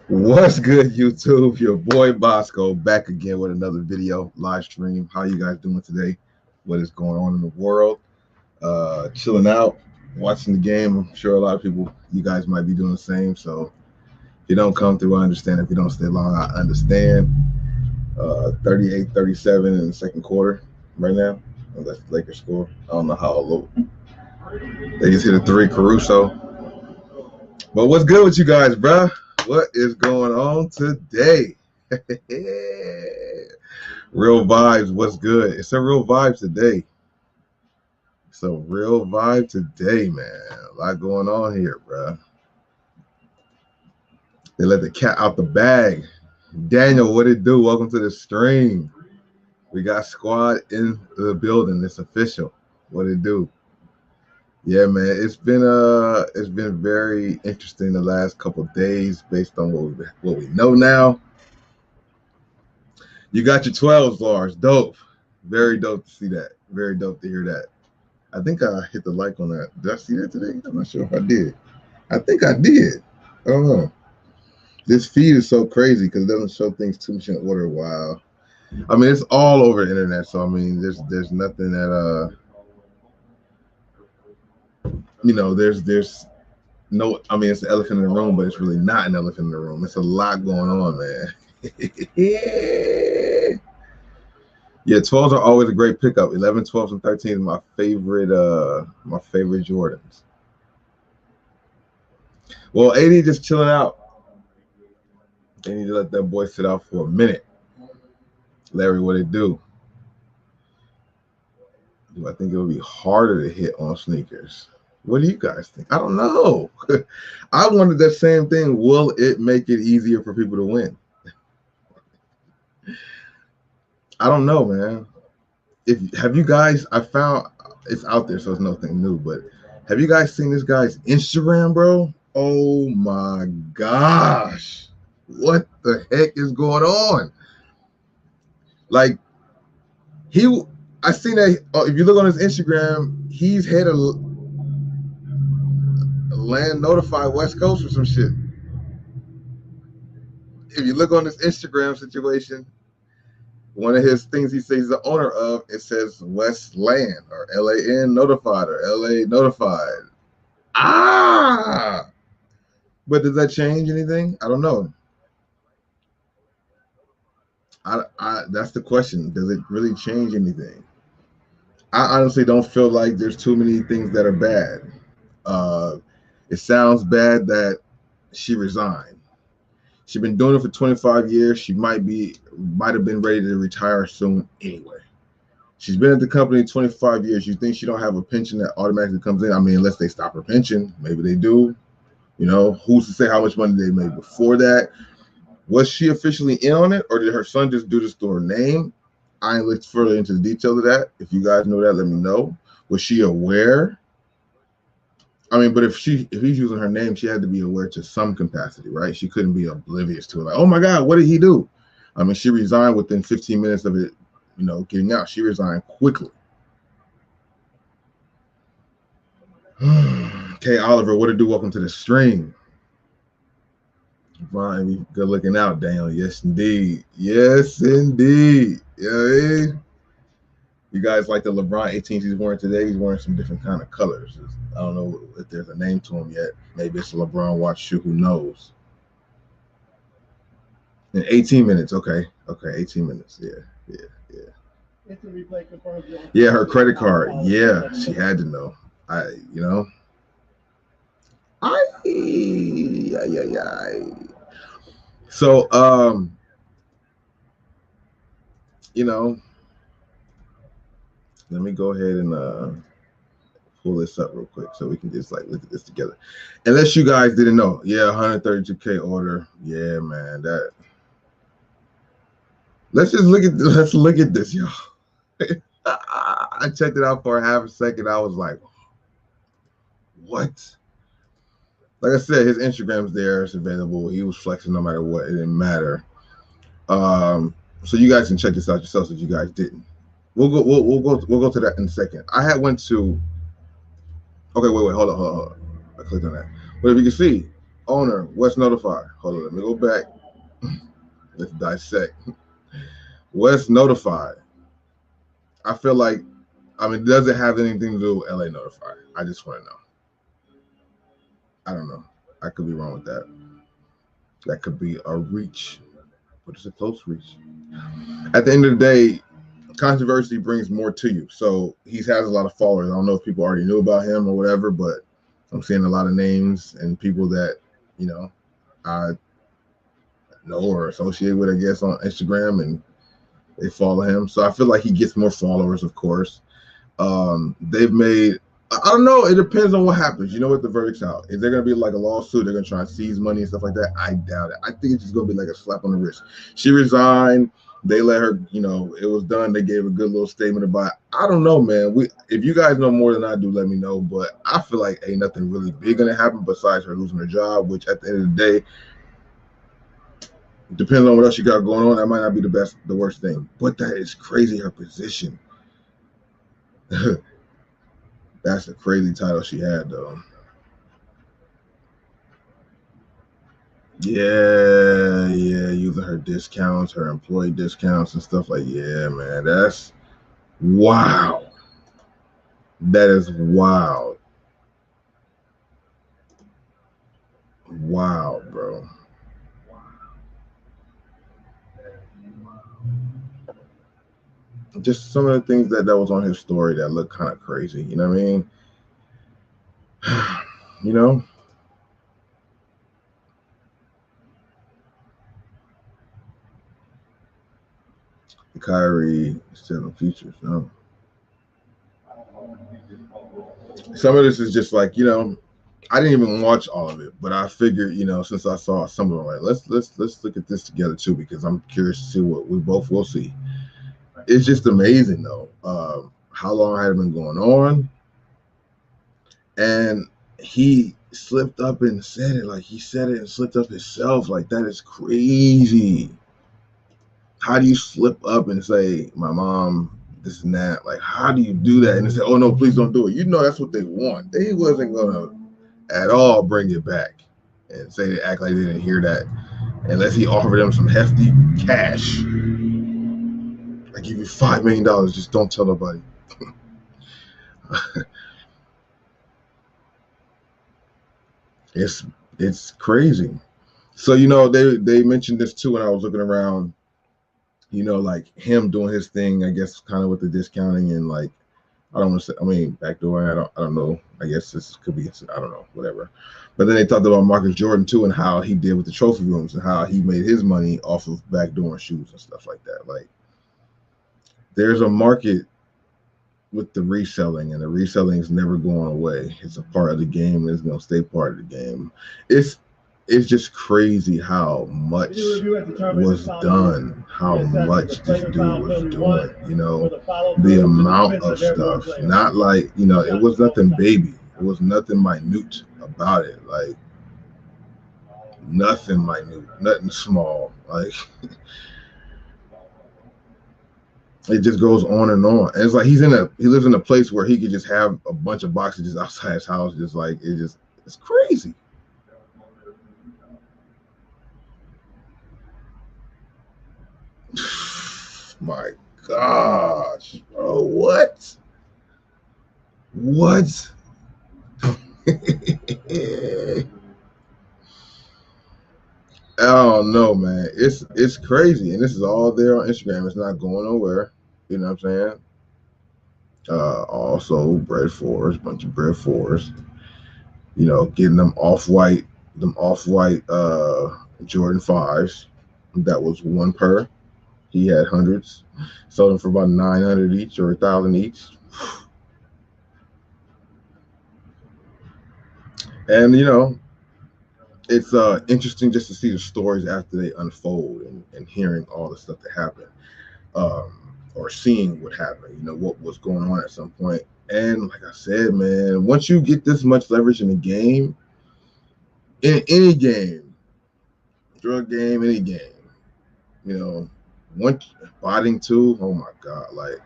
What's good, YouTube? Your boy Bossco back again with another video live stream. How you guys doing today? What is going on in the world? Chilling out, watching the game. I'm sure a lot of people, you guys might be doing the same. So if you don't come through, I understand. If you don't stay long, I understand. 38-37 in the second quarter right now. Oh, that's the Lakers score. I don't know how low. They just hit a three, Caruso. But what's good with you guys, bruh? What is going on today? Real vibes, what's good? It's a real vibe today. It's a real vibe today, man. A lot going on here, bruh. They let the cat out the bag. Daniel, what it do? Welcome to the stream. We got squad in the building. It's official. What it do? Yeah, man, it's been very interesting the last couple of days based on what we know now. You got your 12s, Lars. Dope. Very dope to see that. Very dope to hear that. I think I hit the like on that. Did I see that today? I'm not sure if I did. I think I did. I don't know. This feed is so crazy because it doesn't show things too much in order. Wow. I mean, it's all over the internet, so I mean, there's nothing that you know, there's no, I mean, it's an elephant in the room, but it's really not an elephant in the room. It's a lot going on, man. Yeah, 12s are always a great pickup. 11, 12s, and 13s are my favorite Jordans. Well, AD just chilling out. They need to let that boy sit out for a minute. Larry, what it do? Do I think it would be harder to hit on sneakers? What do you guys think? I don't know. I wondered that same thing. Will it make it easier for people to win? I don't know, man. Have you guys? I found it's out there, so it's nothing new. But have you guys seen this guy's Instagram, bro? Oh my gosh, what the heck is going on? Like I seen that. If you look on his Instagram, he's had a land notified West Coast or some shit. If you look on this Instagram situation, one of his things he says he's the owner of, it says West Land or LAN notified or LA notified. But does that change anything? I don't know. That's the question. Does it really change anything? I honestly don't feel like there's too many things that are bad. It sounds bad that she resigned. She's been doing it for 25 years. She might have been ready to retire soon anyway. She's been at the company 25 years. You think she don't have a pension that automatically comes in? I mean, unless they stop her pension. Maybe they do. You know, who's to say how much money they made before that? Was she officially in on it, or did her son just do this to her name? I ain't looked further into the details of that. If you guys know that, let me know. Was she aware? I mean, but if he's using her name, she had to be aware to some capacity, right? She couldn't be oblivious to it. Like, oh my God, what did he do? I mean, she resigned within 15 minutes of it, you know, getting out. She resigned quickly. Okay, Oliver, what it do? Welcome to the stream. Fine, good looking out, Daniel. Yes, indeed. Yes, indeed. Yeah, you guys like the LeBron 18s he's wearing today? He's wearing some different kind of colors. I don't know if there's a name to him yet. Maybe it's a LeBron watch shoe. Who knows? In 18 minutes. Okay. 18 minutes. Yeah. Yeah, her credit card. Yeah, she had to know. So, you know, let me go ahead and pull this up real quick so we can just like look at this together. Unless you guys didn't know. Yeah, 132K order. Yeah, man. That. Let's look at this, y'all. I checked it out for a half a second. I was like, what? Like I said, his Instagram's there. It's available. He was flexing no matter what. It didn't matter. So you guys can check this out yourselves if you guys didn't. We'll go to that in a second. I went to. Okay, wait, hold on. I clicked on that. But if you can see, owner, What's Notified. Hold on, let me go back. Let's dissect. What's Notified. I feel like, I mean, does it have anything to do with LA Notified? I just want to know. I don't know. I could be wrong with that. That could be a reach, but it's a close reach. At the end of the day, controversy brings more to you. So he has a lot of followers. I don't know if people already knew about him or whatever, but I'm seeing a lot of names and people that, you know, I know or associate with, I guess, on Instagram, and they follow him. So I feel like he gets more followers, of course. They've made, I don't know, it depends on what happens. You know what, the verdict's out. Is there going to be like a lawsuit? They're going to try and seize money and stuff like that? I doubt it. I think it's just going to be like a slap on the wrist. She resigned. They let her, you know, it was done. They gave a good little statement about it. I don't know, man. If you guys know more than I do, let me know. But I feel like ain't nothing really big going to happen besides her losing her job, which at the end of the day, depending on what else you got going on, that might not be the worst thing. But that is crazy, her position. That's a crazy title she had, though. Yeah, using her discounts, her employee discounts and stuff like, yeah, man, that's wow. That is wild. Wow, bro. Just some of the things that was on his story that looked kind of crazy. You know what I mean? You know? KYRIE still in features, no. Some of this is just like, you know, I didn't even watch all of it, but I figured, you know, since I saw some of it, like, let's look at this together too, because I'm curious to see what we both will see. It's just amazing though, how long had it been going on, and he slipped up and said it. Like, he said it and slipped up himself. Like, that is crazy. How do you slip up and say, my mom, this and that? Like, how do you do that? And they say, oh no, please don't do it. You know, that's what they want. They wasn't gonna at all bring it back and say they act like they didn't hear that unless he offered them some hefty cash. I give you $5 million, just don't tell nobody. It's crazy. So, you know, they mentioned this too when I was looking around, you know, like him doing his thing, I guess, kind of with the discounting and like, I don't want to say, I mean, backdoor. I don't know. I guess this could be, I don't know, whatever. But then they talked about Marcus Jordan too, and how he did with the trophy rooms and how he made his money off of backdoor shoes and stuff like that. Like, there's a market with the reselling, and the reselling is never going away. It's a part of the game, and it's gonna stay part of the game. It's just crazy how much was done, how much this dude was doing, you know, the amount of stuff. Not like, you know, it was nothing baby. It was nothing minute about it. Like, nothing minute, nothing small. Like, it just goes on and on. And it's like he lives in a place where he could just have a bunch of boxes just outside his house, just like it's crazy. My gosh, bro, what? What? I don't know, man. It's crazy, and this is all there on Instagram. It's not going nowhere. You know what I'm saying? Also, bread fours, bunch of bread fours. You know, getting them off-white Jordan 5s. That was one per. He had hundreds. Sold them for about 900 each or 1,000 each. And, you know, it's interesting just to see the stories after they unfold, and hearing all the stuff that happened, or seeing what happened, you know, what was going on at some point. And like I said, man, once you get this much leverage in the game, in any game, drug game, any game, you know, once botting too, oh my God, like,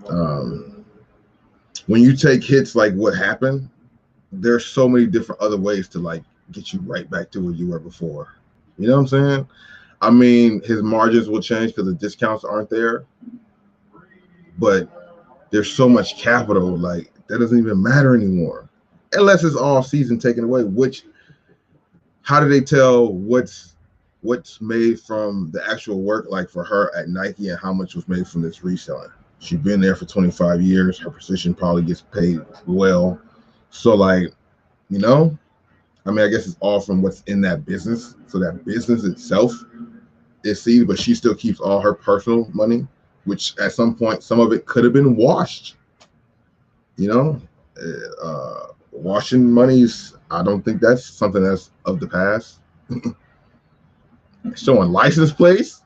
When you take hits like what happened, there's so many different other ways to like get you right back to where you were before. You know what I'm saying? I mean, his margins will change because the discounts aren't there, but there's so much capital, like that doesn't even matter anymore, unless it's all season taken away. Which, how do they tell what's made from the actual work, like for her at Nike, and how much was made from this reselling? She's been there for 25 years. Her position probably gets paid well. So like, you know, I mean, I guess it's all from what's in that business. So that business itself is seed, but she still keeps all her personal money, which at some point, some of it could have been washed. You know, washing monies, I don't think that's something that's of the past. Showing license plates,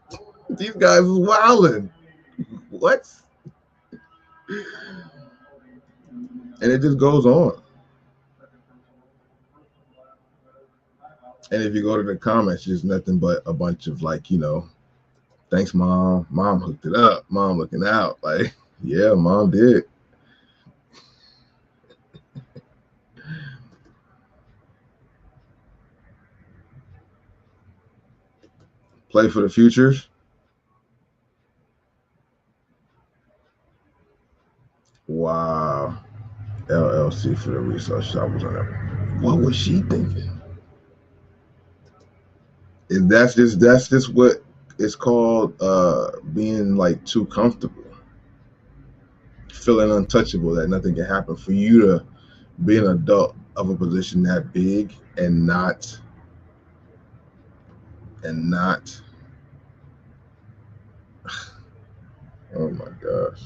these guys is wilding. What? And it just goes on. And if you go to the comments, there's nothing but a bunch of like, you know, thanks, mom. Mom hooked it up. Mom looking out. Like, yeah, mom did. Play for the futures. Wow. LLC for the research shop was on there. What was she thinking? And that's just what it's called, being like too comfortable, feeling untouchable, that nothing can happen. For you to be an adult of a position that big and not oh my gosh,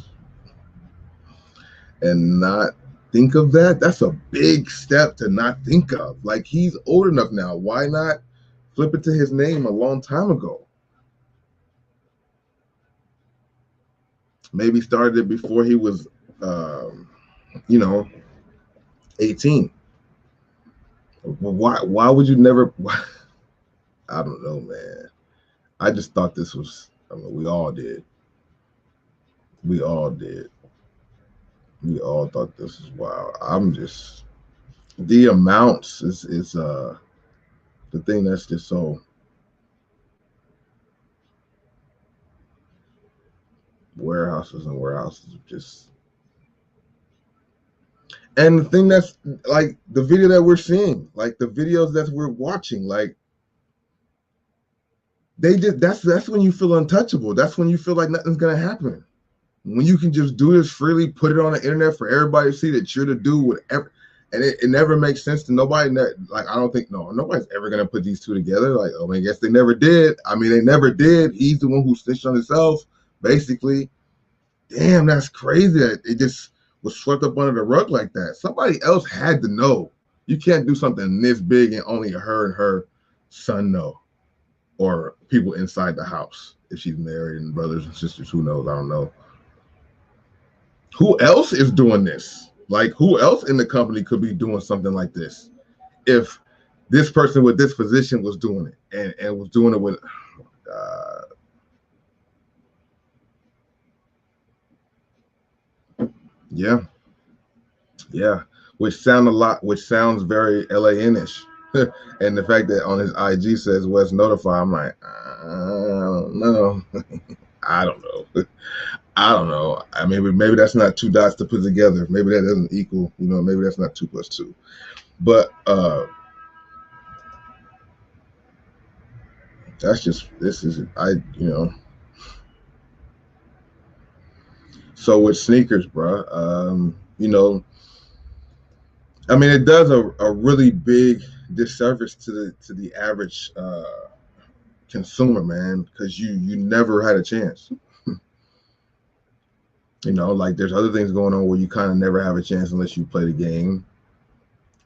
and not think of that, that's a big step to not think of. Like, he's old enough now, why not flip it to his name a long time ago? Maybe started it before he was you know, 18. Why would you never? I don't know, man. I just thought this was, I mean, we all did. We all did. We all thought this was wild. I'm just, the amounts is the thing that's just so, warehouses and warehouses of just, and the thing that's like the video that we're seeing, like the videos that we're watching, like they just, that's when you feel untouchable. That's when you feel like nothing's gonna happen. When you can just do this freely, put it on the internet for everybody to see that you're to do whatever, and it never makes sense to nobody. Like, I don't think, nobody's ever gonna put these two together. Like, oh, I guess they never did. I mean, they never did. He's the one who snitched on himself, basically. Damn, that's crazy that it just was swept up under the rug like that. Somebody else had to know. You can't do something this big and only her and her son know, or people inside the house if she's married, and brothers and sisters. Who knows? I don't know. Who else is doing this? Like, who else in the company could be doing something like this? If this person with this position was doing it, and was doing it with, yeah, which sounds very LAN-ish. And the fact that on his IG says West Notify, I'm like, I don't know. I don't know. I don't know. I mean, maybe that's not two dots to put together. Maybe that doesn't equal, maybe that's not 2 + 2. But that's just, so with sneakers, bro, I mean, it does a really big disservice to the average consumer, man, because you never had a chance. Like, there's other things going on where you kind of never have a chance unless you play the game.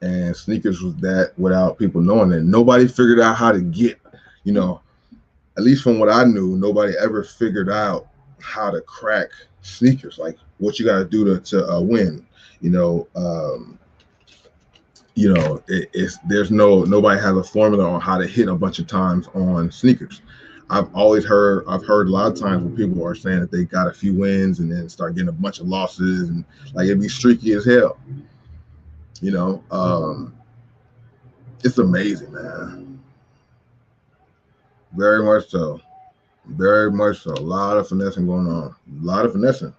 And sneakers was that without people knowing it. Nobody figured out how to get, at least from what I knew, nobody ever figured out how to crack sneakers, like what you got to do to win. There's nobody has a formula on how to hit a bunch of times on sneakers. I've heard a lot of times when people are saying that they got a few wins and then start getting a bunch of losses, and like it'd be streaky as hell. You know, it's amazing, man. Very much so. Very much so. A lot of finessing going on. A lot of finessing.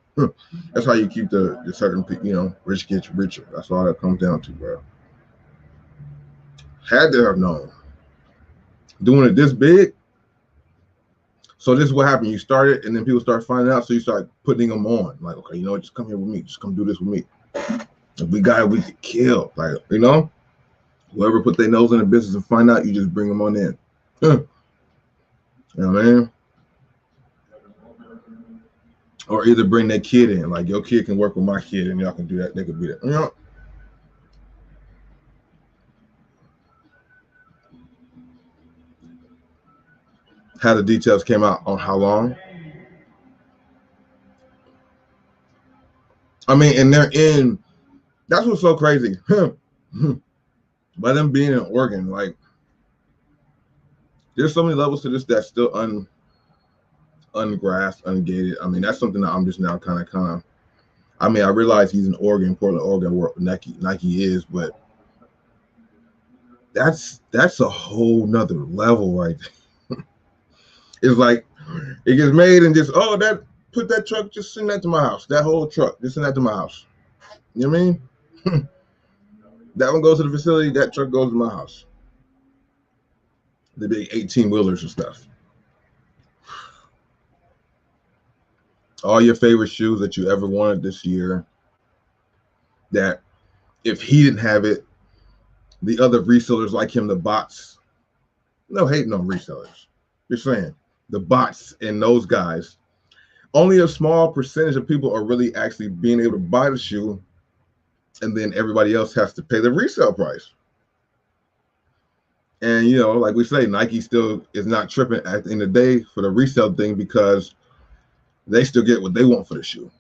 That's how you keep the certain, you know, rich gets richer. That's all that comes down to, bro. Had to have known. Doing it this big. So this is what happened. You started, and then people start finding out. So you start putting them on. Like, okay, you know what? Just come here with me. Just come do this with me. If we got it, we could kill. Like, you know, whoever put their nose in the business and find out, you just bring them on in. You know what I mean? Or either bring their kid in, like your kid can work with my kid, and y'all can do that. They could be that. You know. How the details came out on how long. I mean, and they're in. That's what's so crazy. By them being in Oregon, like there's so many levels to this that's still ungrasped, ungated. I mean, that's something that I'm just now kind of. I mean, I realize he's in Oregon, Portland, Oregon, where Nike is, but that's a whole nother level right there. It's like it gets made and just put that truck, just send that to my house. That whole truck, just send that to my house. You know what I mean? That one goes to the facility, that truck goes to my house. The big 18-wheelers and stuff. All your favorite shoes that you ever wanted this year, that if he didn't have it, the other resellers like him, the bots, no hating on resellers. You're saying the bots and those guys, only a small percentage of people are really actually being able to buy the shoe, and then everybody else has to pay the resale price. And, you know, like we say, Nike still is not tripping at the end of the day for the resale thing because they still get what they want for the shoe.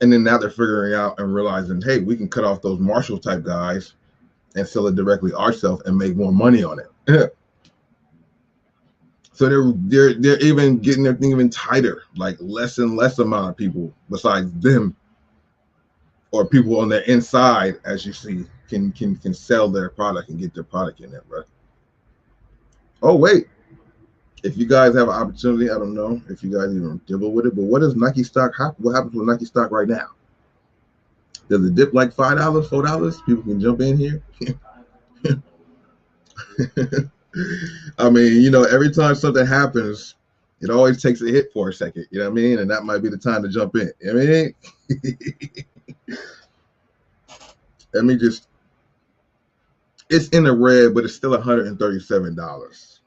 And then now they're figuring out and realizing, hey, we can cut off those Marshall type guys and sell it directly ourselves and make more money on it. So they're even getting their thing even tighter, like less and less amount of people besides them or people on the inside, as you see, can sell their product and get their product in there, bro. Oh wait, if you guys have an opportunity, I don't know if you guys even deal with it, but what does Nike stock happen? What happens with Nike stock right now? Does it dip like $5, $4? People can jump in here. I mean, you know, every time something happens, it always takes a hit for a second. You know what I mean? And that might be the time to jump in. You know what I mean? Let me just. It's in the red, but it's still $137.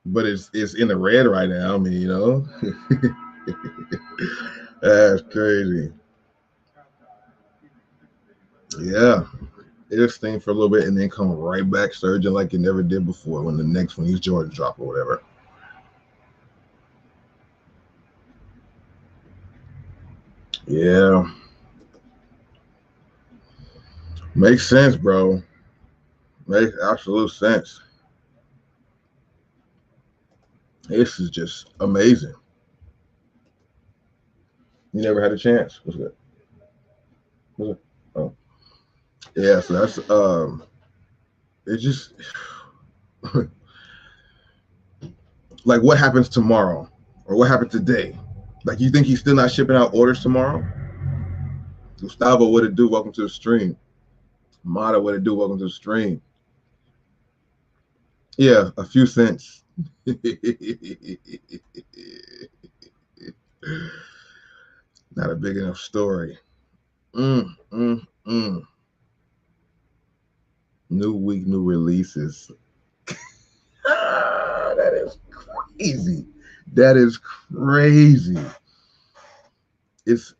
But it's in the red right now. I mean, you know, that's crazy. Yeah, it'll sting for a little bit and then come right back surging like it never did before when the next one these Jordans drop or whatever. Yeah, makes sense, bro. Makes absolute sense. This is just amazing. You never had a chance. What's good? What's it? Oh, yeah. So that's it just like what happens tomorrow or what happened today? Like you think he's still not shipping out orders tomorrow? Gustavo, what it do? Welcome to the stream. Mata, what it do? Welcome to the stream. Yeah, a few cents. Not a big enough story. New week, new releases. That is crazy. That is crazy. It's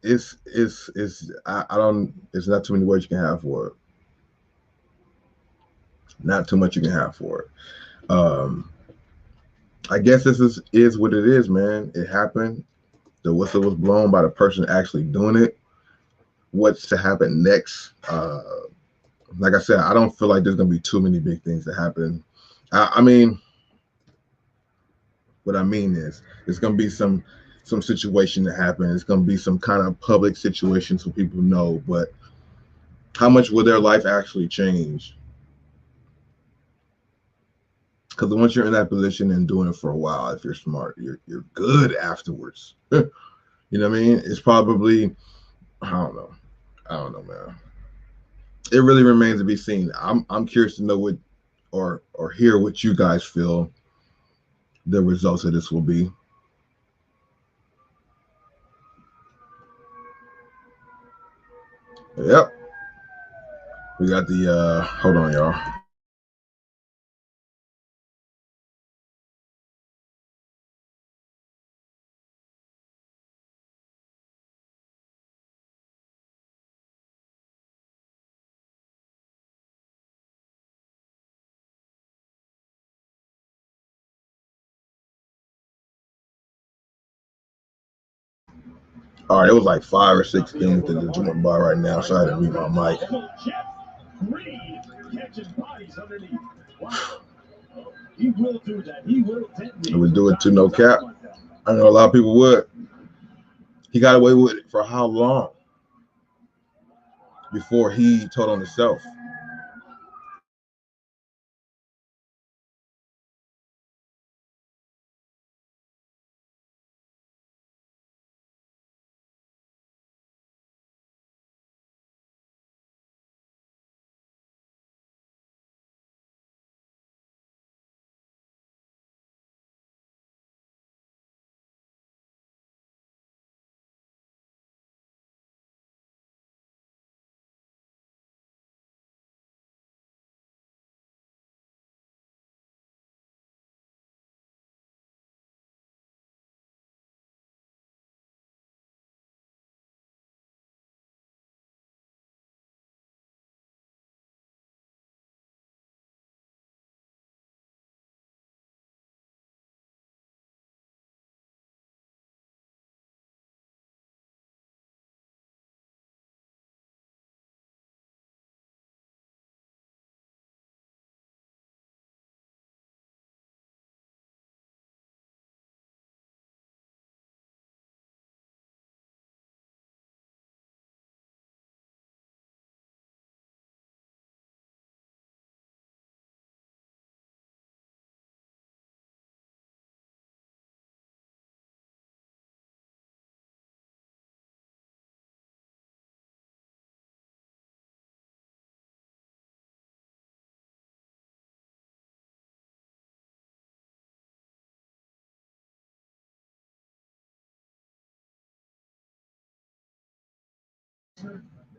I don't. It's not too many words you can have for it. Not too much you can have for it. I guess this is what it is, man. It happened. The whistle was blown by the person actually doing it. What's to happen next? Like I said, I don't feel like there's gonna be too many big things that happen. I mean, What I mean is, it's gonna be some situation that happens. It's gonna be some kind of public situation so people know. But how much will their life actually change? Because once you're in that position and doing it for a while, if you're smart, you're good afterwards. You know what I mean? It's probably, I don't know. I don't know, man. It really remains to be seen. I'm curious to know what or hear what you guys feel the results of this will be. Yep. We got the hold on, y'all. All right, it was like 5 or 6 things that just went by right now, so I had to mute my mic. He would do it to no cap. I know a lot of people would. He got away with it for how long before he told on himself?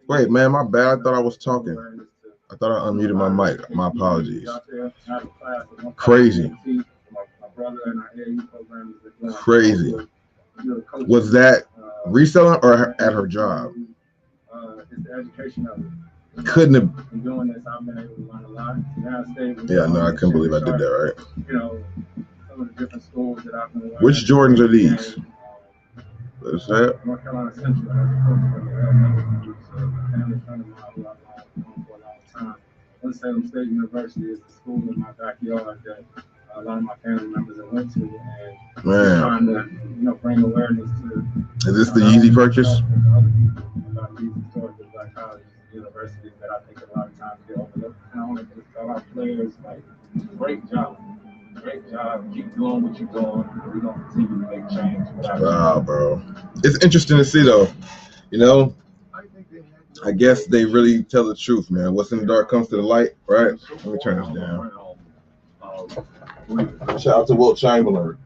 Wait, man, my bad. I thought I was talking. I thought I unmuted my mic. My apologies. Crazy. Crazy. Was that reselling or at her job? Couldn't have. Yeah, no, I couldn't believe I did that, right? Which Jordans are these? What is that? Salem State University is the school in my backyard that a lot of my family members have went to, and trying to bring awareness to. Is this the Yeezy purchase? About these historical black colleges and universities that I think a lot of times get overlooked. And I want to just tell our players, like, great job. Great job. Keep doing what you're doing. We're going to continue to make change. Wow, bro. It's interesting to see, though. I guess they really tell the truth, man. What's in the dark comes to the light, right? Let me turn this down. Shout out to Wilt Chamberlain.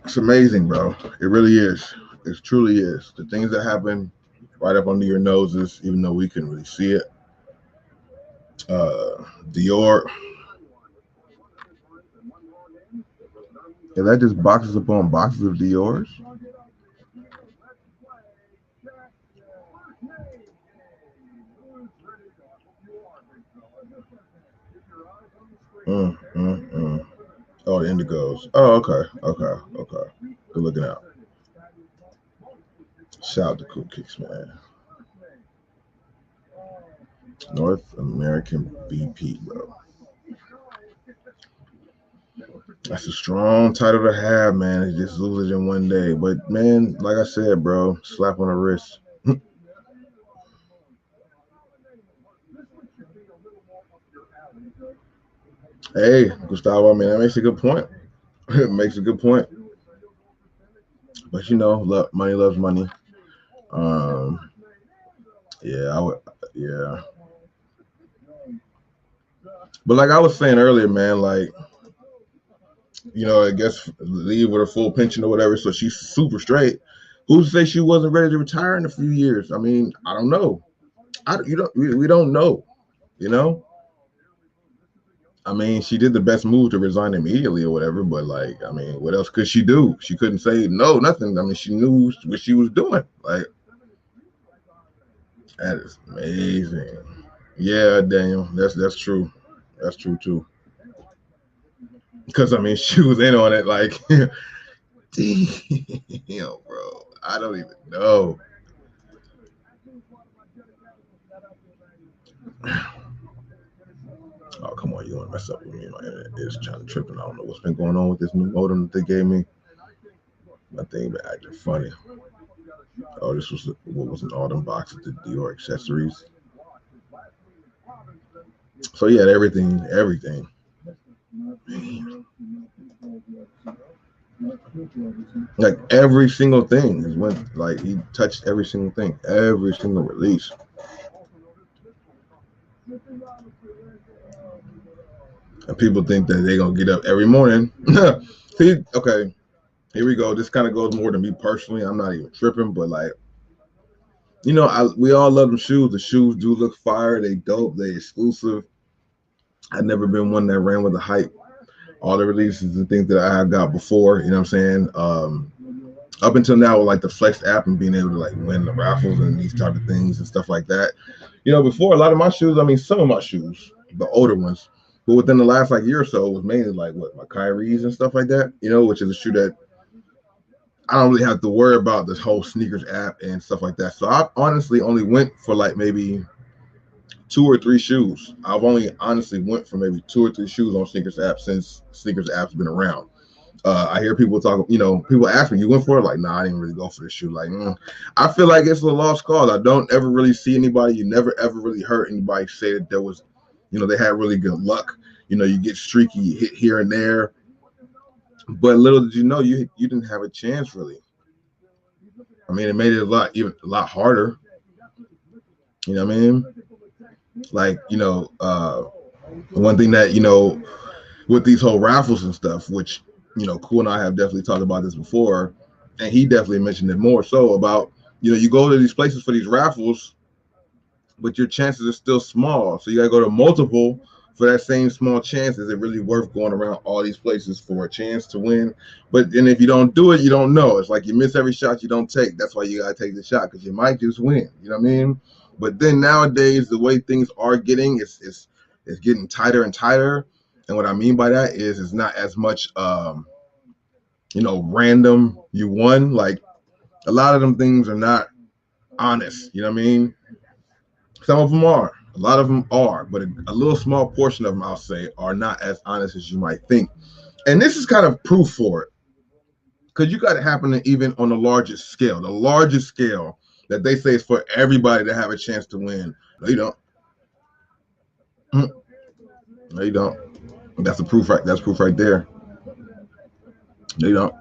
It's amazing, bro. It really is. It truly is. The things that happen right up under your noses, even though we can really see it. Dior. Yeah, that just boxes upon boxes of Dior's. Oh, the Indigos. Oh, okay. Good looking out. Shout out to Cool Kicks, man. North American BP, bro. That's a strong title to have, man. It just lose it in one day. But man, like I said, bro, slap on the wrist. Hey, Gustavo, I mean, that makes a good point. It makes a good point. But you know, money loves money. Um, yeah, I would, yeah. But like I was saying earlier, man, like, you know, I guess leave with a full pension or whatever, so she's super straight. Who's to say she wasn't ready to retire in a few years? I mean, I don't know. We don't know, you know. I mean, she did the best move to resign immediately or whatever, but like, I mean, what else could she do? She couldn't say no, nothing. I mean, she knew what she was doing. Like, that is amazing. Yeah, Daniel, that's true. That's true too. Because I mean, she was in on it. Like, damn, bro, I don't even know. Oh, come on, you want to mess up with me? My internet is trying to trip, and I don't know what's been going on with this new modem that they gave me. My thing been acting funny. Oh, this was what was in all them boxes, the Dior accessories. So he had everything. Like every single thing is when like he touched every single thing, every single release. And people think that they're gonna get up every morning. See, okay, here we go. This kind of goes more to me personally. I'm not even tripping, but like, you know, we all love them shoes. The shoes do look fire. They dope. They exclusive. I've never been one that ran with the hype. All the releases and things that I have got before, you know what I'm saying? Up until now, with like the Flex app and being able to like win the raffles and these type of things and stuff like that. You know, before a lot of my shoes, I mean, some of my shoes, the older ones, but within the last like year or so, it was mainly like what my KYRIEs and stuff like that. You know, which is a shoe that I don't really have to worry about this whole sneakers app and stuff like that. So I honestly only went for like maybe 2 or 3 shoes. I've only honestly went for maybe 2 or 3 shoes on sneakers app since sneakers app's been around. I hear people talk, you know, people ask me, you went for it? Like, nah, I didn't really go for this shoe. Like, I feel like it's a lost cause. I don't ever really see anybody, you never ever really heard anybody say that there was, you know, they had really good luck. You know, you get streaky, you hit here and there. But little did you know, you didn't have a chance really. I mean, it made it a lot harder. You know what I mean? Like, you know, one thing that, you know, with these whole raffles and stuff, which, you know, Cool and I have definitely talked about this before, and he definitely mentioned it more so about, you know, you go to these places for these raffles, but your chances are still small. So you gotta go to multiple for that same small chance. Is it really worth going around all these places for a chance to win? But then if you don't do it, you don't know. It's like you miss every shot you don't take. That's why you gotta take the shot, because you might just win. You know what I mean? But then nowadays, the way things are getting, it's getting tighter and tighter. And what I mean by that is it's not as much you know, random you won. Like a lot of them things are not honest. You know what I mean? Some of them are. A lot of them are, but a little small portion of them, I'll say, are not as honest as you might think. And this is kind of proof for it, because you got it happening even on the largest scale. The largest scale that they say is for everybody to have a chance to win. No, you don't. No, you don't. That's the proof, right? That's proof right there. No, you don't.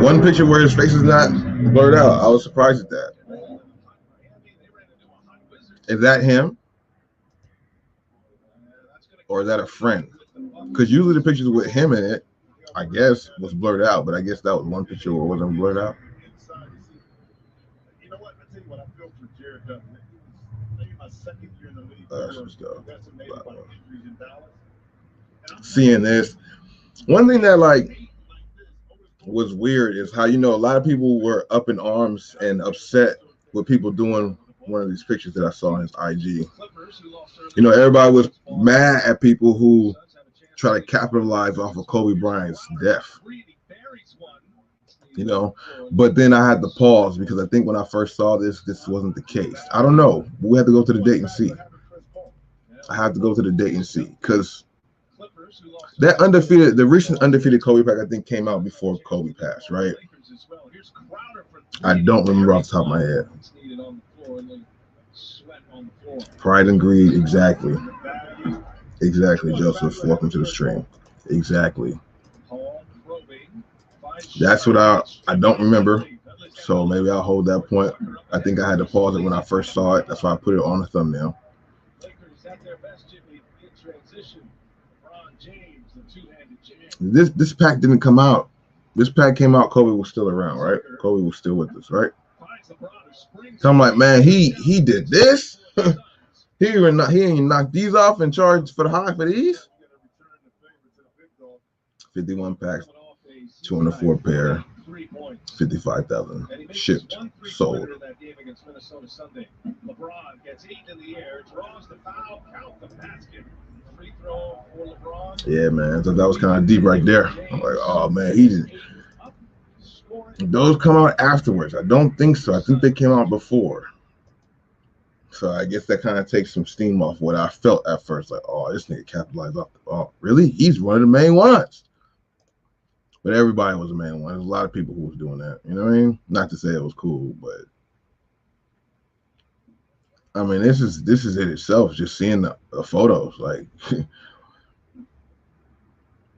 One picture where his face is not blurred out. I was surprised at that. Is that him? Or is that a friend? Because usually the pictures with him in it, I guess, was blurred out, but I guess that was one picture where it wasn't blurred out. Seeing this, one thing that like was weird is how, you know, a lot of people were up in arms and upset with people doing one of these pictures that I saw on his IG. You know, everybody was mad at people who try to capitalize off of Kobe Bryant's death. You you know. But then I had to pause because I think when I first saw this wasn't the case. I don't know. We had to go to the date and see. I had to go to the date and see because that undefeated, the recent undefeated Kobe pack, I think came out before Kobe passed, right? I don't remember off the top of my head. Pride and Greed, exactly. Exactly, Joseph. Welcome to the stream. Exactly. That's what I don't remember. So maybe I'll hold that point. I think I had to pause it when I first saw it. That's why I put it on the thumbnail. This pack didn't come out. This pack came out. Kobe was still around, right? Kobe was still with us, right? So I'm like, man, he did this. he ain't knocked these off and charged for the high for these. 51 packs, 204 pair, 55,000 shipped, sold. Yeah, man. So that was kind of deep right there. I'm like, oh man, he did. Those come out afterwards. I don't think so. I think they came out before. So I guess that kind of takes some steam off what I felt at first. Like, oh, this nigga capitalized off. Oh, really? He's one of the main ones. But everybody was a main one. There's a lot of people who was doing that. You know what I mean? Not to say it was cool, but I mean, this is it itself. Just seeing the photos, like,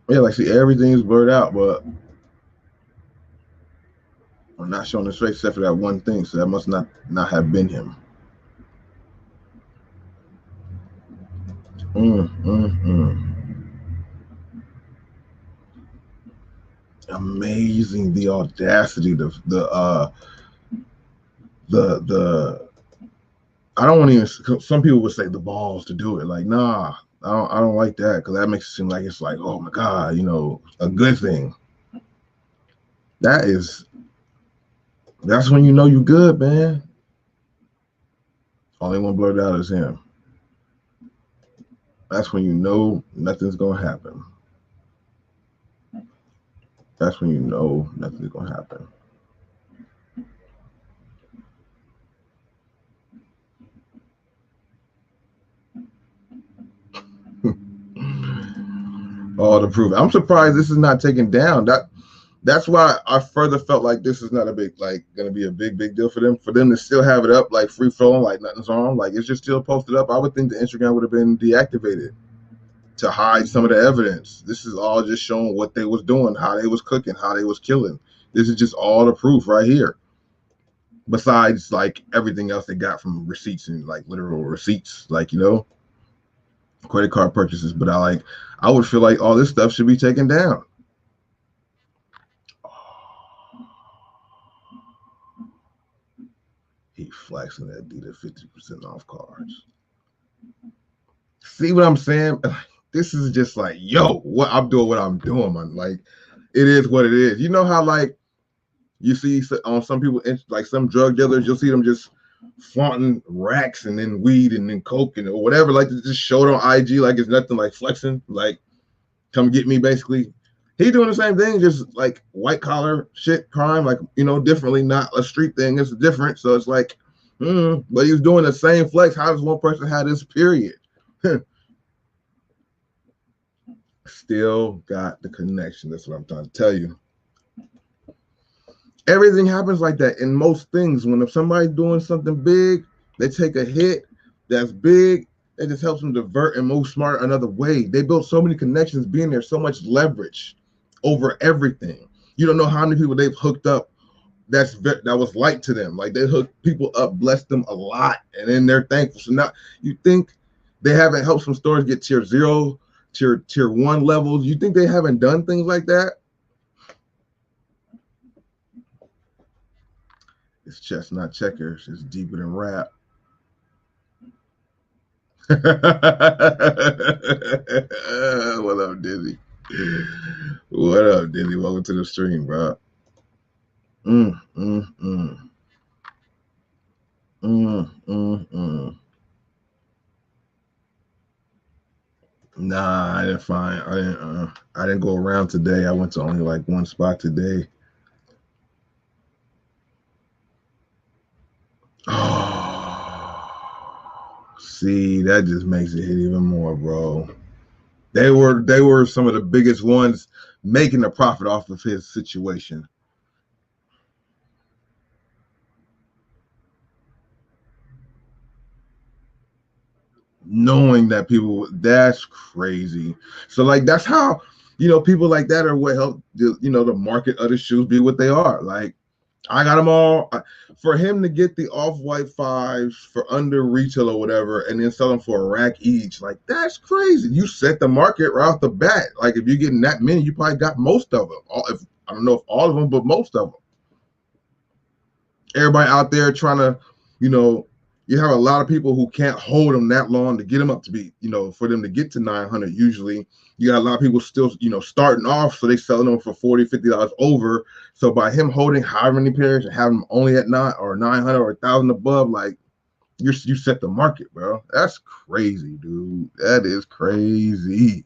yeah, like see everything's blurred out, but I'm not showing his face except for that one thing. So that must not have been him. Amazing, the audacity, the I don't want to even, some people would say the balls to do it. Like, nah, I don't like that because that makes it seem like it's like, oh my God, you know, a good thing. That's when you know you're good, man. Only one blurred out is him. That's when you know nothing's gonna happen. That's when you know nothing's gonna happen. All to prove. I'm surprised this is not taken down. That's why I further felt like this is not a big, like, gonna be a big deal for them. For them to still have it up, like free flowing, like nothing's wrong, like it's just still posted up. I would think the Instagram would have been deactivated to hide some of the evidence. This is all just showing what they was doing, how they was cooking, how they was killing. This is just all the proof right here. Besides, like, everything else they got from receipts and like literal receipts, like, you know, credit card purchases. But I would feel like all this stuff should be taken down. He flexing that Adidas 50% off cards. See what I'm saying? This is just like, yo, what I'm doing, man. Like, it is what it is. You know how, like, you see on some people, like some drug dealers, you'll see them just flaunting racks and then weed and then coke and or whatever, like just show it on IG like it's nothing, like flexing, like come get me, basically. He doing the same thing, just like white collar shit, crime, like, you know, differently, not a street thing. It's different. So it's like, but he was doing the same flex. How does one person have this, period? Still got the connection. That's what I'm trying to tell you. Everything happens like that in most things. When if somebody's doing something big, they take a hit that's big, it just helps them divert and move smart another way. They built so many connections, being there, so much leverage over everything. You don't know how many people they've hooked up that was light to them. Like, they hooked people up, blessed them a lot, and then they're thankful. So now you think they haven't helped some stores get tier 0, tier 1 levels? You think they haven't done things like that? It's chess, not checkers. It's deeper than rap. What up, Dizzy? What up, Dizzy? Welcome to the stream, bro. Nah, I didn't find. I didn't go around today. I went to only like one spot today. Oh, see, that just makes it hit even more, bro. They were some of the biggest ones making a profit off of his situation. Knowing that people, that's crazy. So like that's how, people like that are what help the market of the shoes be what they are. Like I got them all. For him to get the off-white fives for under retail or whatever, and then sell them for a rack each, like that's crazy. You set the market right off the bat. Like if you're getting that many, you probably got most of them. I don't know if all of them, but most of them. Everybody out there trying to, you know, you have a lot of people who can't hold them that long to get them up to be, for them to get to 900. Usually, you got a lot of people still, starting off, so they selling them for $40, $50 over. So by him holding however many pairs and having them only at 900 or 1,000 above, like you set the market, bro. That's crazy, dude. That is crazy.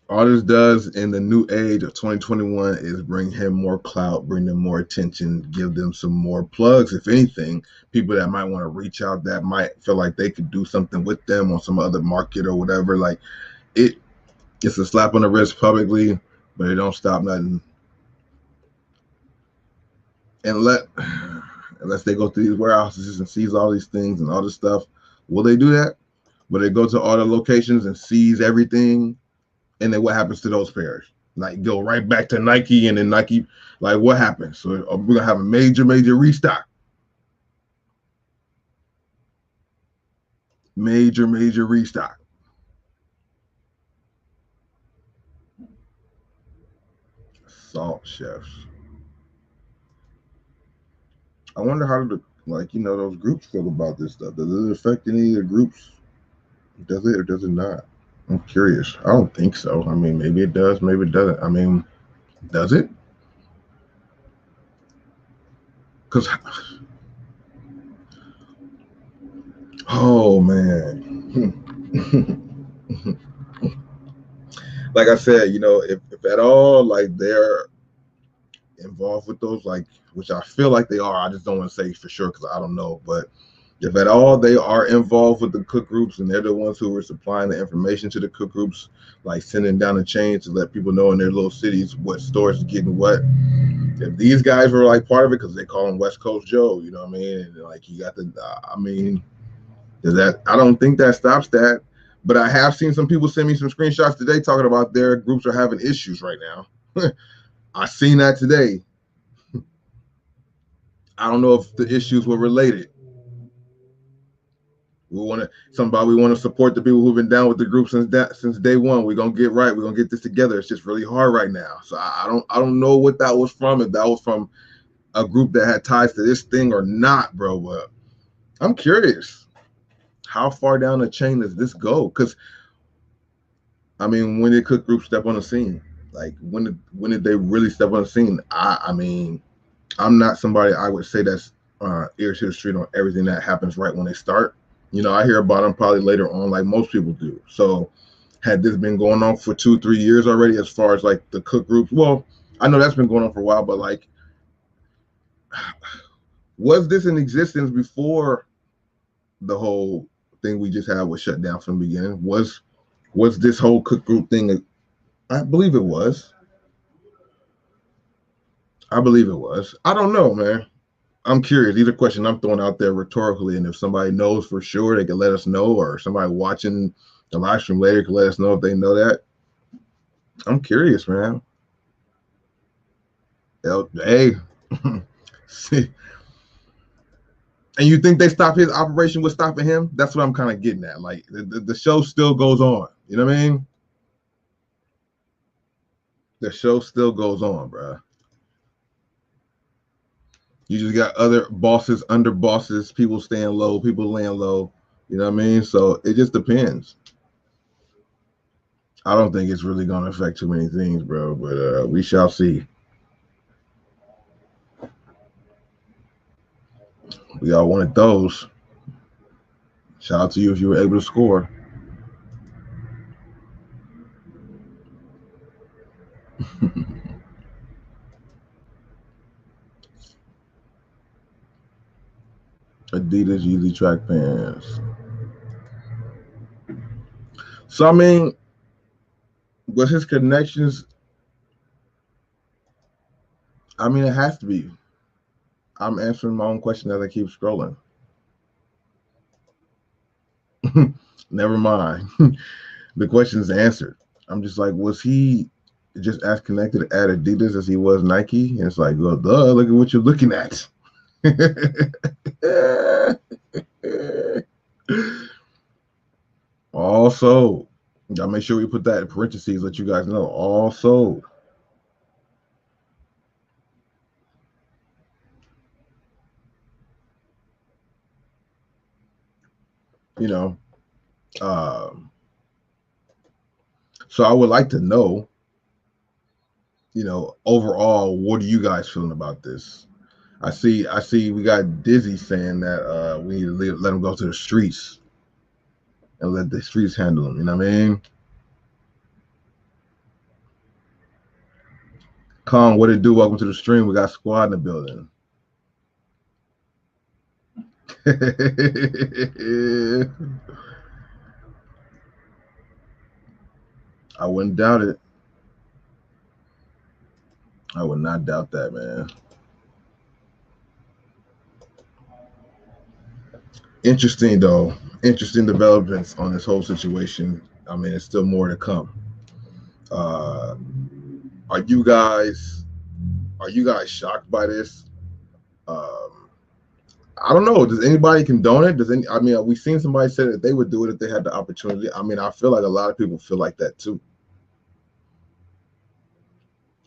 All this does in the new age of 2021 is bring him more clout, bring them more attention, give them some more plugs. If anything, people that might want to reach out that might feel like they could do something with them on some other market or whatever. Like it's a slap on the wrist publicly, but it don't stop nothing. And unless they go through these warehouses and seize all these things and all this stuff, will they do that? Will they go to all the locations and seize everything? And then what happens to those pairs? Like go right back to Nike, and then Nike, like what happens? So we're gonna have a major restock, major restock. Salt chefs. I wonder how the those groups feel about this stuff. Does it affect any of the groups? Does it or does it not? I'm curious. I don't think so. I mean, maybe it does, maybe it doesn't. I mean, does it? Because oh man. Like I said, if at all, like they're involved with those, like which I feel like they are. I just don't want to say for sure because I don't know. But if at all they are involved with the cook groups and they're the ones who are supplying the information to the cook groups, like sending down the chain to let people know in their little cities what stores are getting what. If these guys were like part of it, because they call him West Coast Joe, you know what I mean? And like you got the, I mean, that I don't think that stops that. But I have seen some people send me some screenshots today talking about their groups are having issues right now. I seen that today. I don't know if the issues were related. We want to support the people who've been down with the group since day one. We're gonna get right. We're gonna get this together. It's just really hard right now. So I don't know what that was from. If that was from a group that had ties to this thing or not, bro. But I'm curious. How far down the chain does this go? Because I mean, when did cook groups step on the scene? Like when did they really step on the scene? I mean, I'm not somebody I would say that's ear to the street on everything that happens right when they start. I hear about them probably later on, like most people do. So, had this been going on for 2-3 years already, as far as like the cook groups? Well, I know that's been going on for a while, but like, was this in existence before the whole thing we just had was shut down from the beginning? Was this whole cook group thing? I believe it was. I believe it was. I don't know, man. I'm curious. These are questions I'm throwing out there rhetorically, and if somebody knows for sure, they can let us know, or somebody watching the live stream later can let us know if they know that. I'm curious, man. Hey, see, and you think they stop his operation with stopping him? That's what I'm kind of getting at. Like the show still goes on. You know what I mean? The show still goes on, bro. You just got other bosses, under bosses, people staying low, people laying low. You know what I mean? So it just depends. I don't think it's really going to affect too many things, bro, but we shall see. We all wanted those. Shout out to you if you were able to score. Adidas Yeezy track pants. So I mean, with his connections, I mean, it has to be. I'm answering my own question as I keep scrolling. Never mind. The question is answered. I'm just like, was he just as connected at Adidas as he was Nike? And it's like, well, duh, look at what you're looking at. Also, gotta make sure we put that in parentheses, let you guys know. Also, you know, so I would like to know, overall, what are you guys feeling about this? I see we got Dizzy saying that we need to let him go to the streets and let the streets handle him. You know what I mean? Kong, what it do? Welcome to the stream. We got Squad in the building. I wouldn't doubt it. I would not doubt that, man. Interesting, though. Interesting developments on this whole situation. I mean, it's still more to come. Are you guys shocked by this? I don't know. Does anybody condone it? I mean, we've seen somebody say that they would do it if they had the opportunity. I mean, I feel like a lot of people feel like that too.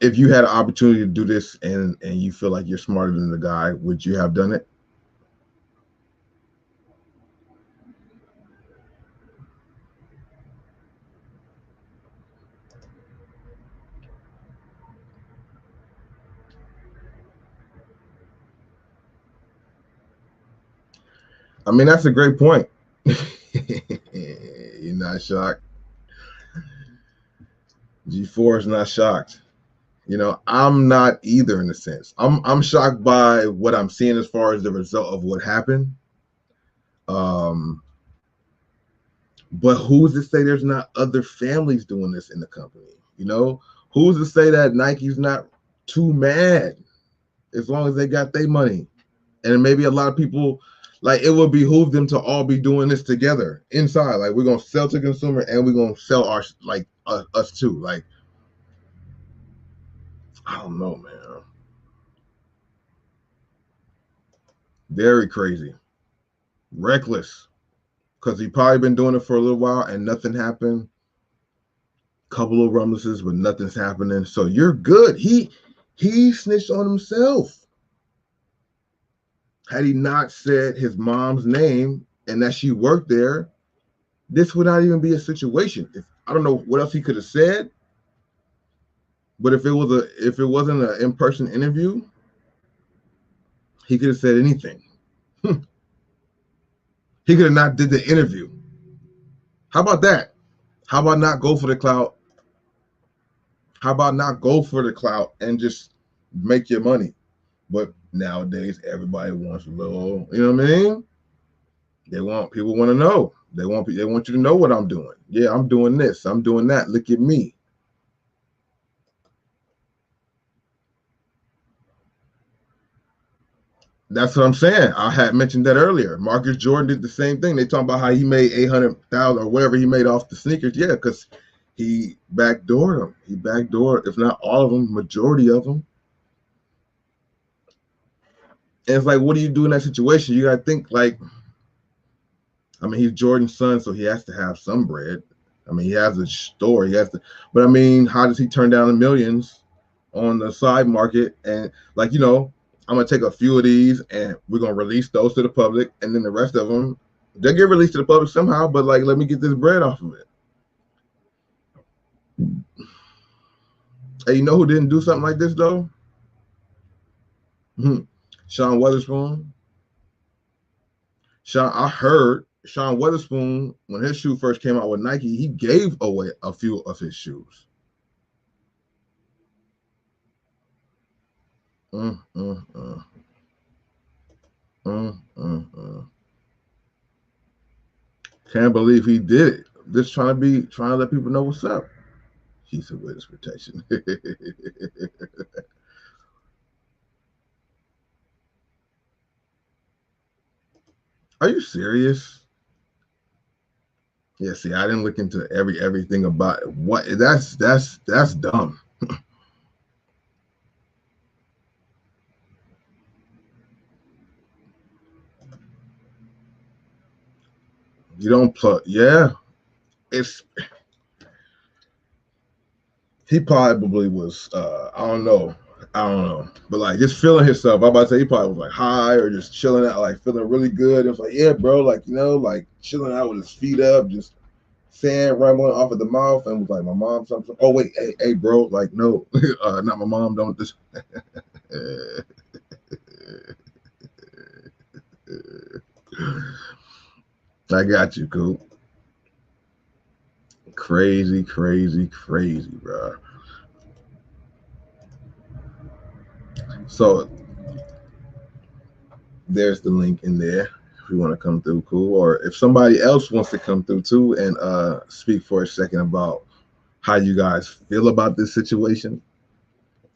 If you had an opportunity to do this and you feel like you're smarter than the guy, would you have done it? I mean, that's a great point. You're not shocked. G4 is not shocked. I'm not either in a sense. I'm shocked by what I'm seeing as far as the result of what happened. But who's to say there's not other families doing this in the company? Who's to say that Nike's not too mad as long as they got their money? And maybe a lot of people, like, it would behoove them to all be doing this together inside. Like, we're gonna sell to consumer and we're gonna sell our us too. Like, I don't know, man. Very crazy, reckless. Because he probably been doing it for a little while and nothing happened. Couple of rumblices, but nothing's happening. So you're good. He snitched on himself. Had he not said his mom's name and that she worked there, this would not even be a situation. I don't know what else he could have said, but if it wasn't an in-person interview, he could have said anything. He could have not did the interview. How about that? How about not go for the clout? How about not go for the clout and just make your money? But nowadays, everybody wants a little, you know what I mean? People want to know. They want you to know what I'm doing. Yeah, I'm doing this. I'm doing that. Look at me. That's what I'm saying. I had mentioned that earlier. Marcus Jordan did the same thing. They talking about how he made 800,000 or whatever he made off the sneakers. Yeah, because he backdoored them. He backdoored, if not all of them, majority of them. And it's like, what do you do in that situation? You got to think like, I mean, he's Jordan's son, so he has to have some bread. I mean, he has a store. He has to, but I mean, how does he turn down the millions on the side market? And like, I'm gonna take a few of these and we're gonna release those to the public, and then the rest of them, they'll get released to the public somehow. But like, let me get this bread off of it. Hey, you know who didn't do something like this though? Sean Weatherspoon. I heard Sean Weatherspoon, when his shoe first came out with Nike, he gave away a few of his shoes. Can't believe he did it. Just trying to let people know what's up. He's a witness protection. Are you serious? Yeah, see, I didn't look into everything about it. What that's dumb. You don't plug, yeah. He probably was I don't know. But like just feeling himself. I'm about to say he probably was like high or just chilling out, like feeling really good. It was like, yeah, bro, like like chilling out with his feet up, just saying rambling off of the mouth, and was like, my mom something. Oh wait, hey bro, like no, not my mom, don't just I got you, cool. Crazy, bro. So there's the link in there if you want to come through, cool. Or if somebody else wants to come through too and speak for a second about how you guys feel about this situation.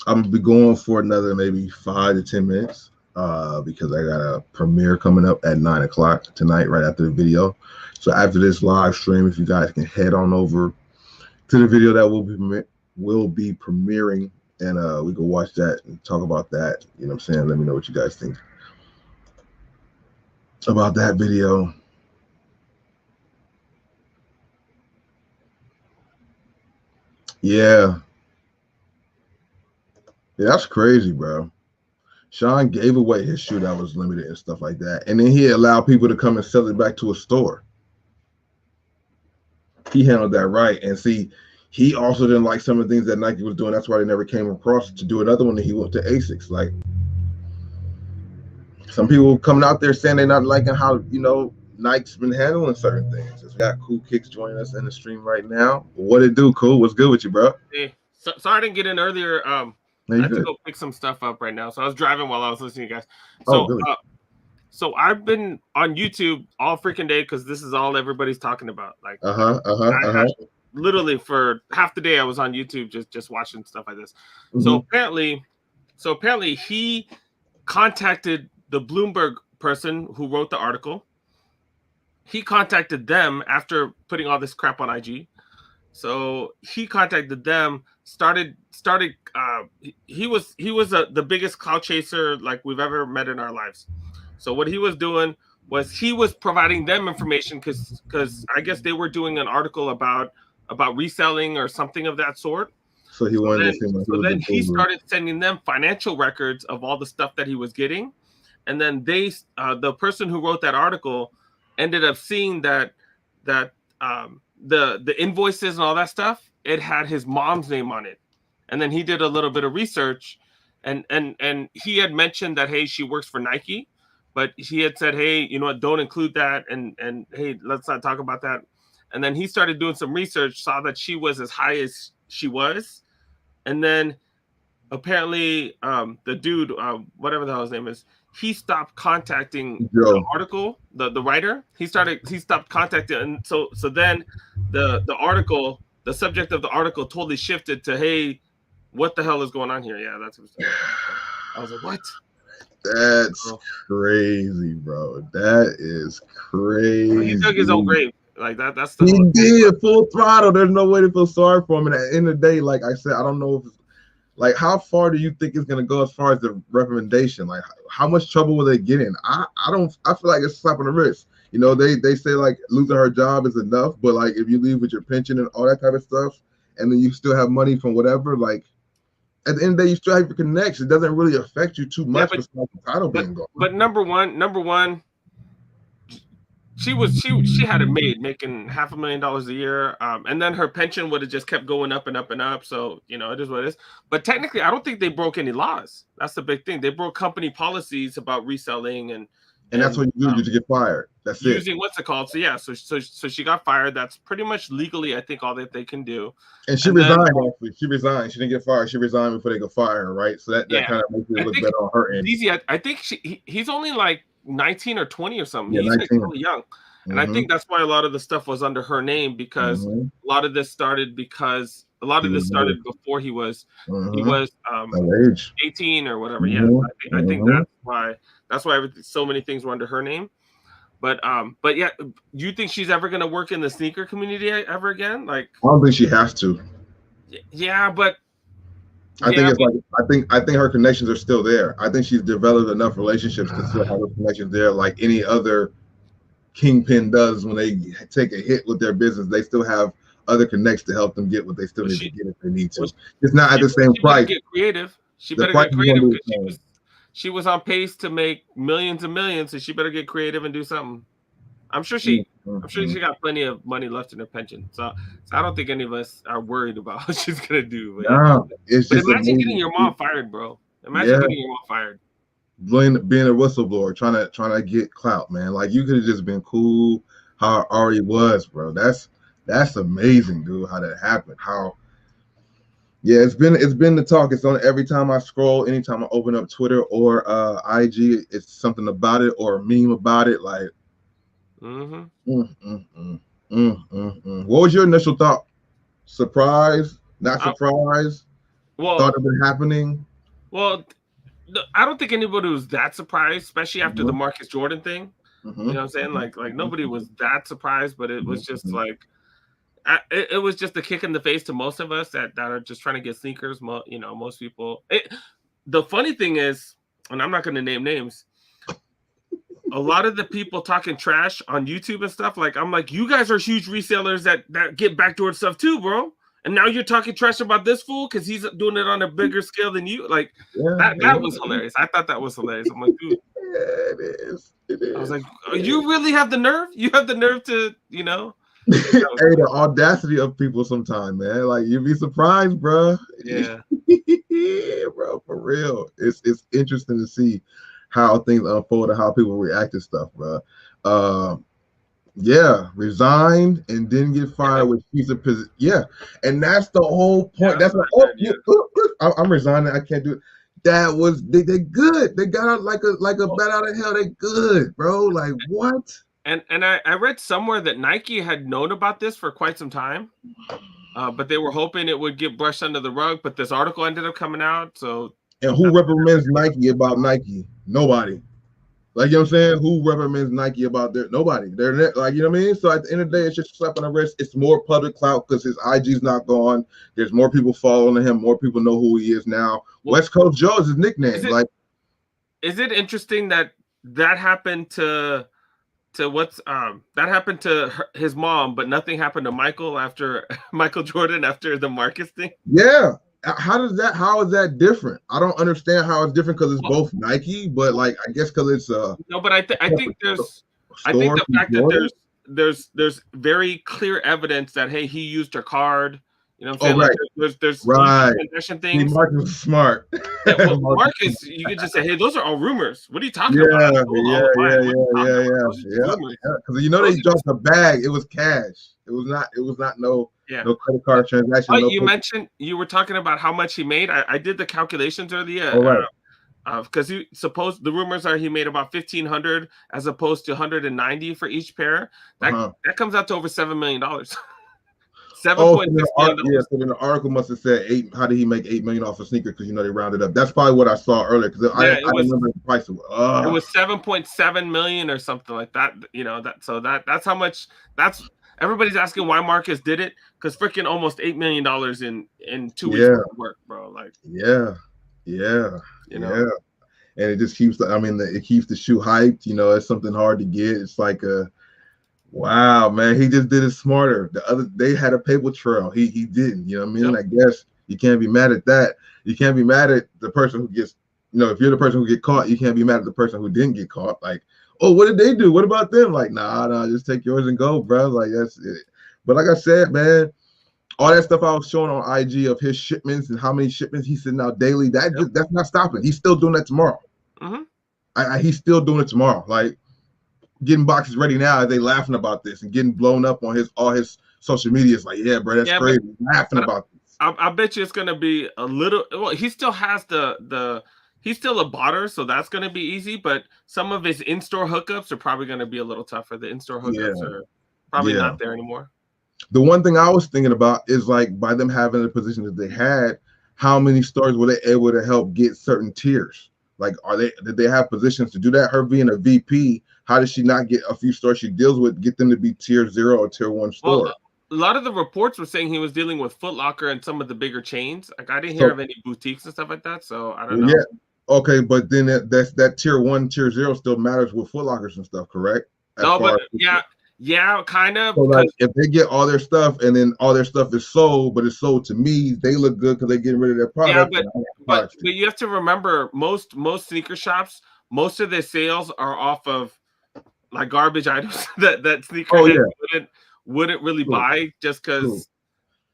I'm gonna be going for another maybe 5 to 10 minutes because I got a premiere coming up at 9 o'clock tonight, right after the video. So after this live stream, if you guys can head on over to the video that will be premiering, and we can watch that and talk about that. You know what I'm saying? Let me know what you guys think about that video. Yeah, that's crazy, bro. Sean gave away his shoe that was limited and stuff like that, and then he allowed people to come and sell it back to a store. He handled that right. And see, he also didn't like some of the things that Nike was doing. That's why they never came across to do another one. And he went to ASICs. Like some people coming out there saying they're not liking how Nike's been handling certain things. We got Cool Kicks joining us in the stream right now. What it do, Cool? What's good with you, bro? Hey, sorry I didn't get in earlier. I had to go pick some stuff up right now, so I was driving while I was listening to you guys. So, so I've been on YouTube all freaking day because this is all everybody's talking about. Like, literally for half the day I was on YouTube just watching stuff like this. Mm-hmm. So apparently he contacted the Bloomberg person who wrote the article. He contacted them after putting all this crap on IG. So he contacted them, started. He was the biggest clout chaser like we've ever met in our lives. So what he was doing was he was providing them information because I guess they were doing an article about reselling or something of that sort. So he wanted then he started sending them financial records of all the stuff that he was getting, and then the person who wrote that article ended up seeing that the invoices and all that stuff, it had his mom's name on it. And then he did a little bit of research and he had mentioned that, hey, she works for Nike, but he had said, hey, you know what, don't include that. And hey, let's not talk about that. And then he started doing some research, saw that she was as high as she was. And then apparently the dude, whatever the hell his name is, he stopped contacting the article, the writer. He stopped contacting, and so then the article, the subject of the article totally shifted to, hey, what the hell is going on here? Yeah, that's what I was like, what? That's crazy, bro. That is crazy. He dug his own grave. Like that's the he did full throttle. There's no way to feel sorry for him. And at the end of the day, like I said, I don't know if like how far do you think it's gonna go as far as the recommendation? Like how much trouble will they get in? I feel like it's a slap on the wrist. You know, they say like losing her job is enough, but like if you leave with your pension and all that type of stuff, and then you still have money from whatever, like at the end of the day, you still have your connections. It doesn't really affect you too much. But number one, she had a maid making $500,000 a year, and then her pension would have just kept going up and up and up. So you know, it is what it is. But technically, I don't think they broke any laws. That's the big thing. They broke company policies about reselling, and that's what you do to get fired. That's using what's it called? So yeah, so she got fired. That's pretty much legally, I think, all that they can do. And she resigned. Actually, she resigned. She didn't get fired. She resigned before they could fire her, right? So that kind of makes it look better on her end. Easy. I think he's only like 19 or 20 or something. Yeah, He's 19. really young. And I think that's why a lot of the stuff was under her name, because a lot of this started before he was age. 18 or whatever. Yeah, I think that's why so many things were under her name. But yeah, do you think she's ever gonna work in the sneaker community ever again? Like, I don't think she has to. Yeah, but I think her connections are still there. I think she's developed enough relationships to still have those connections there, like any other kingpin does. When they take a hit with their business, they still have other connects to help them get what they still need to get if they need to. It's not at the same price. Get creative. She better get creative, because she was on pace to make millions and millions, so she better get creative and do something. I'm sure she got plenty of money left in her pension. So I don't think any of us are worried about what she's gonna do. But, imagine getting your mom fired, bro. Imagine getting your mom fired. Being a whistleblower, trying to get clout, man. Like, you could have just been cool how Ari was, bro. That's amazing, dude. How that happened. It's been the talk. It's on every time I scroll, anytime I open up Twitter or IG, it's something about it or a meme about it. Like, What was your initial thought? Surprise? Not surprise? Thought of it happening? Well, I don't think anybody was that surprised, especially after the Marcus Jordan thing. You know what I'm saying? Like nobody was that surprised, but it was just like, it was just a kick in the face to most of us that are just trying to get sneakers. Most people. The funny thing is, and I'm not going to name names, a lot of the people talking trash on YouTube and stuff, like, I'm like, you guys are huge resellers that get backdoor stuff too, bro. And now you're talking trash about this fool because he's doing it on a bigger scale than you. Like, that was hilarious. I thought that was hilarious. I'm like, dude. It is. I was like, you really have the nerve? You have the nerve to, Hey, the audacity of people sometimes, man. Like, you'd be surprised, bro. Yeah. Bro, for real. It's interesting to see how things unfold and how people react to stuff, bro. Resigned and didn't get fired with piece of position. Yeah, and that's the whole point. That's I'm resigning. I can't do it. That was they good. They got out like a bat out of hell. They good, bro. Like, what? And I read somewhere that Nike had known about this for quite some time, but they were hoping it would get brushed under the rug. But this article ended up coming out. So, and who reprimands Nike about Nike? Nobody. Like, you know what I'm saying? Who reprimands Nike about nobody? They're like, you know what I mean? So at the end of the day, it's just a slap on the wrist. It's more public clout because his IG's not gone. There's more people following him. More people know who he is now. West Coast Joe is his nickname. Is it interesting that happened to his mom, but nothing happened to Michael Jordan after the Marcus thing? Yeah. How is that different? I don't understand how it's different because it's both Nike, but like, I guess because it's no, but I think the fact that there's very clear evidence that, hey, he used her card. You know what I'm saying? Right. Like, there's transaction things. Marcus is smart. Marcus, you could just say, hey, those are all rumors. What are you talking about? Yeah. Because you know they dropped the bag. It was cash. It was not no credit card transaction. You were talking about how much he made. I did the calculations earlier. Because the rumors are he made about $1,500 as opposed to $190 for each pair. That comes out to over $7 million. $7.6 million. So then the article must have said how did he make $8 million off a sneaker? Because they rounded up. That's probably what I saw earlier. Because I remember the price. It was $7.7 million or something like that. That's how much. That's everybody's asking why Marcus did it, because freaking almost $8 million in 2 weeks of work, bro. Like, yeah. And it just keeps. It keeps the shoe hyped. It's something hard to get. It's like wow, man, he just did it smarter. They had a paper trail. He didn't. You know what I mean? I guess you can't be mad at that. You can't be mad at the person who gets. If you're the person who get caught, you can't be mad at the person who didn't get caught. Like, oh, what did they do? What about them? Like, nah, just take yours and go, bro. Like, that's it. But like I said, man, all that stuff I was showing on IG of his shipments and how many shipments he's sending out daily, that's not stopping. He's still doing that tomorrow. He's still doing it tomorrow. Like, getting boxes ready now as they laughing about this and getting blown up on all his social media. It's like, yeah, bro, that's crazy. Laughing about this. I bet you it's gonna be a little. Well, he still has the he's still a botter, so that's going to be easy. But some of his in-store hookups are probably going to be a little tougher. The in-store hookups are probably not there anymore. The one thing I was thinking about is like by them having the position that they had, how many stores were they able to help get certain tiers? Like, did they have positions to do that? Her being a VP, how does she not get a few stores she deals with, get them to be tier 0 or tier 1 store? Well, a lot of the reports were saying he was dealing with Foot Locker and some of the bigger chains. Like, I didn't hear of any boutiques and stuff like that, so I don't know. Yeah, okay, but then that tier 1, tier 0 still matters with Foot Lockers and stuff, correct? No, but yeah, kind of. So like, if they get all their stuff and then all their stuff is sold, but it's sold to me, they look good because they're getting rid of their product. Yeah, but you have to remember, most sneaker shops, most of their sales are off of like garbage items that sneaker wouldn't really buy just because,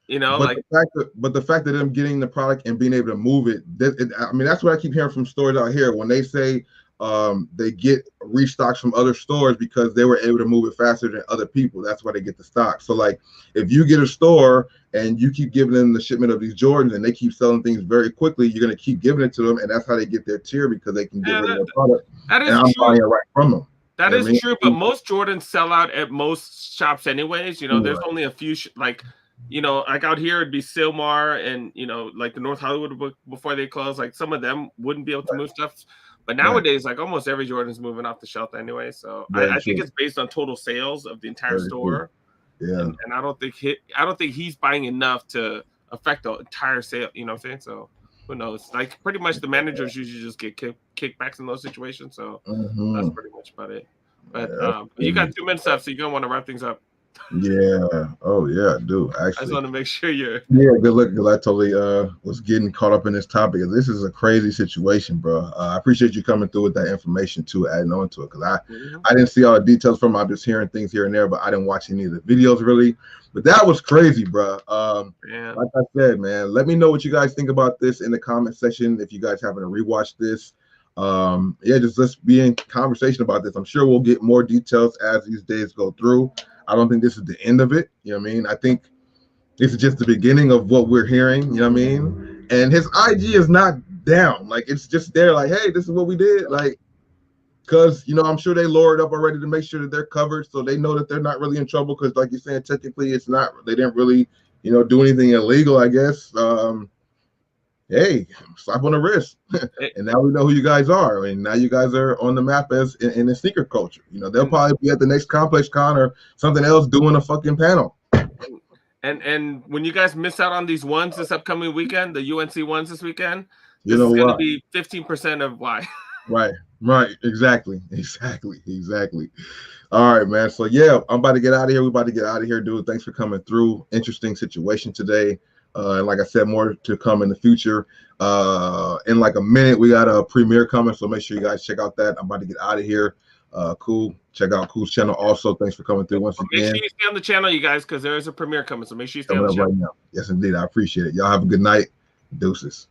you know, but the fact that them getting the product and being able to move it, I mean, that's what I keep hearing from stores out here when they say they get restocks from other stores because they were able to move it faster than other people. That's why they get the stock. So like, if you get a store and you keep giving them the shipment of these Jordans and they keep selling things very quickly, you're going to keep giving it to them, and that's how they get their tier, because they can get rid of their product. That is and I'm buying it right from them. That is true, but most Jordans sell out at most shops anyways. You know, there's only a few, like out here it'd be Silmar and, like the North Hollywood before they close. Like some of them wouldn't be able to move stuff. But nowadays, like almost every Jordan's moving off the shelf anyway. So I think it's based on total sales of the entire store. Yeah. And I don't think he's buying enough to affect the entire sale. You know what I'm saying? So who knows? Like pretty much the managers usually just get kickbacks in those situations. So that's pretty much about it. But you got 2 minutes left, so you're gonna want to wrap things up. Yeah. Oh yeah, I do. Actually, I just want to make sure you're. Yeah, good luck, because I totally was getting caught up in this topic. This is a crazy situation, bro. I appreciate you coming through with that information too, adding on to it, because I didn't see all the details from it. I'm just hearing things here and there, but I didn't watch any of the videos really. But that was crazy, bro. Like I said, man, let me know what you guys think about this in the comment section. If you guys happen to rewatch this, just let's be in conversation about this. I'm sure we'll get more details as these days go through. I don't think this is the end of it. You know what I mean? I think this is just the beginning of what we're hearing. You know what I mean? And his IG is not down. Like, it's just there like, hey, this is what we did. Like, because, I'm sure they lowered up already to make sure that they're covered, so they know that they're not really in trouble, because like you're saying, technically it's not, they didn't really, do anything illegal, I guess. Hey, slap on the wrist. And now we know who you guys are. And now you guys are on the map as in the sneaker culture. They'll probably be at the next Complex Con or something else doing a fucking panel. And when you guys miss out on these ones this upcoming weekend, the UNC ones this weekend, this is going to be 15% of why. Right. Exactly. All right, man. So yeah, I'm about to get out of here. We're about to get out of here, dude. Thanks for coming through. Interesting situation today. And like I said, more to come in the future. In like a minute, we got a premiere coming, so make sure you guys check out that. I'm about to get out of here. Cool. Check out Cool's channel also. Thanks for coming through once again. Make sure you stay on the channel, you guys, because there is a premiere coming, so make sure you stay on the channel. Right now. Yes, indeed. I appreciate it. Y'all have a good night. Deuces.